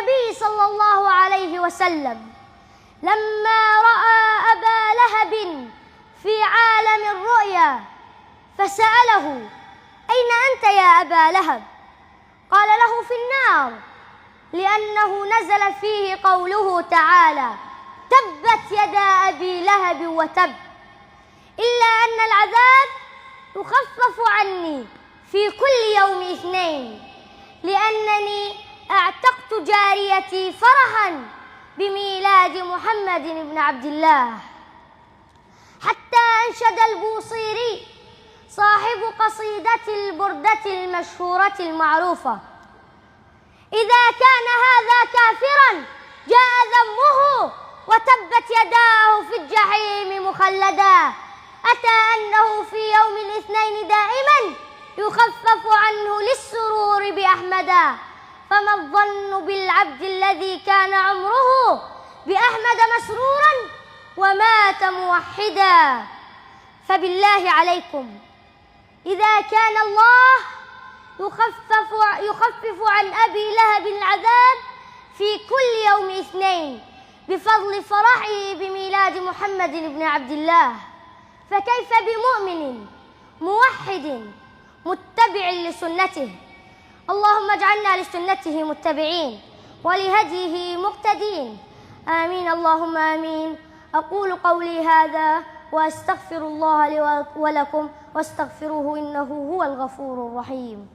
النبي صلى الله عليه وسلم لما رأى أبا لهب في عالم الرؤيا فسأله: أين أنت يا أبا لهب؟ قال له: في النار، لأنه نزل فيه قوله تعالى: تبت يدا أبي لهب وتب. إلا أن العذاب يخفف عني في كل يوم اثنين، لأنني اعتقت جاريتي فرحا بميلاد محمد بن عبد الله. حتى أنشد البوصيري صاحب قصيدة البردة المشهورة المعروفة: إذا كان هذا كافرا جاء ذمه، وتبت يداه في الجحيم مخلدا. أتى أنه في يوم الاثنين دائما يخفف عنه للسرور بأحمدا. فما الظن بالعبد الذي كان عمره بأحمد مسرورا ومات موحدا؟ فبالله عليكم، إذا كان الله يخفف عن أبي لهب العذاب في كل يوم اثنين بفضل فرحه بميلاد محمد بن عبد الله، فكيف بمؤمن موحد متبع لسنته؟ اللهم اجعلنا لسنته متبعين ولهديه مقتدين، آمين اللهم آمين. أقول قولي هذا وأستغفر الله لي ولكم، واستغفروه إنه هو الغفور الرحيم.